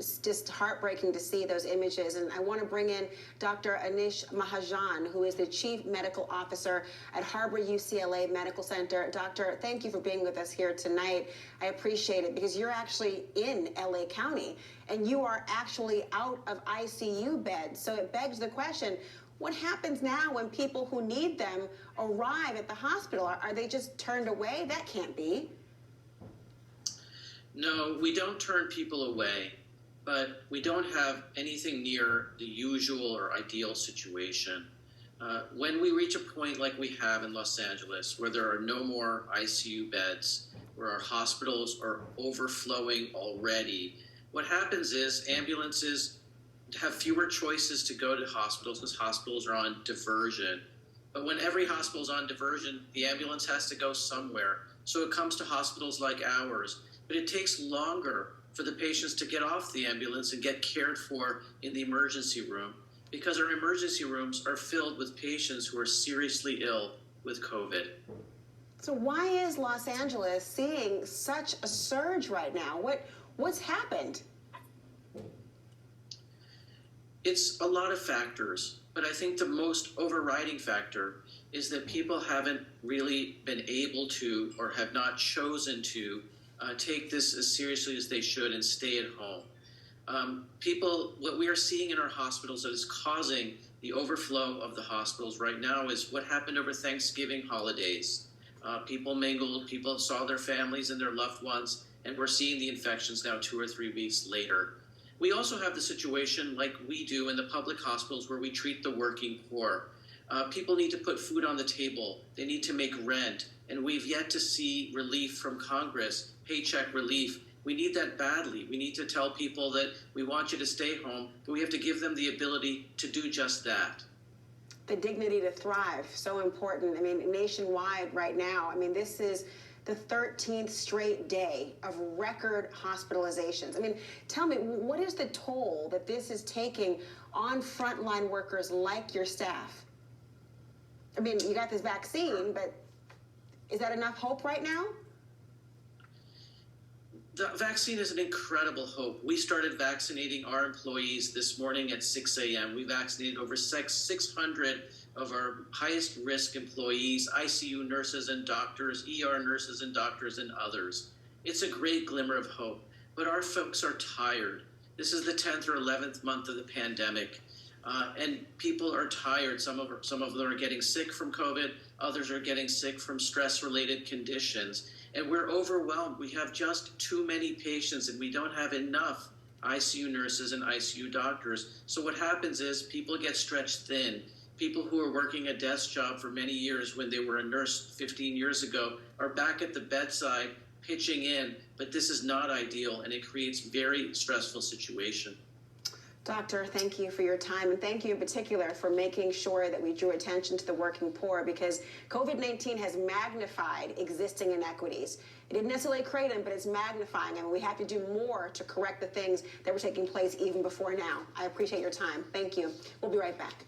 It's just heartbreaking to see those images. And I want to bring in Dr. Anish Mahajan, who is the Chief Medical Officer at Harbor UCLA Medical Center. Doctor, thank you for being with us here tonight. I appreciate it because you're actually in LA County and you are actually out of ICU beds. So it begs the question, what happens now when people who need them arrive at the hospital? Are they just turned away? That can't be. No, we don't turn people away. But we don't have anything near the usual or ideal situation. When we reach a point like we have in Los Angeles, where there are no more ICU beds, where our hospitals are overflowing already, what happens is ambulances have fewer choices to go to hospitals because hospitals are on diversion. But when every hospital is on diversion, the ambulance has to go somewhere. So it comes to hospitals like ours. But it takes longer for the patients to get off the ambulance and get cared for in the emergency room because our emergency rooms are filled with patients who are seriously ill with COVID. So why is Los Angeles seeing such a surge right now? What's happened? It's a lot of factors, but I think the most overriding factor is that people haven't really been able to or have not chosen to take this as seriously as they should and stay at home. What we are seeing in our hospitals that is causing the overflow of the hospitals right now is what happened over Thanksgiving holidays. People mingled, people saw their families and their loved ones, and we're seeing the infections now 2 or 3 weeks later. We also have the situation like we do in the public hospitals where we treat the working poor. People need to put food on the table. They need to make rent. And we've yet to see relief from Congress, paycheck relief. We need that badly. We need to tell people that we want you to stay home, but we have to give them the ability to do just that. The dignity to thrive, so important. I mean, nationwide right now, I mean, this is the 13th straight day of record hospitalizations. I mean, tell me, what is the toll that this is taking on frontline workers like your staff? I mean, you got this vaccine, but is that enough hope right now? The vaccine is an incredible hope. We started vaccinating our employees this morning at 6 a.m. We vaccinated over 600 of our highest risk employees, ICU nurses and doctors, ER nurses and doctors, and others. It's a great glimmer of hope, but our folks are tired. This is the 10th or 11th month of the pandemic. And people are tired. Some of them are getting sick from COVID. Others are getting sick from stress-related conditions. And we're overwhelmed. We have just too many patients, and we don't have enough ICU nurses and ICU doctors. So what happens is people get stretched thin. People who are working a desk job for many years when they were a nurse 15 years ago are back at the bedside pitching in. But this is not ideal, and it creates a very stressful situation. Doctor, thank you for your time, and thank you in particular for making sure that we drew attention to the working poor, because COVID-19 has magnified existing inequities. It didn't necessarily create them, but it's magnifying them, and we have to do more to correct the things that were taking place even before now. I appreciate your time. Thank you. We'll be right back.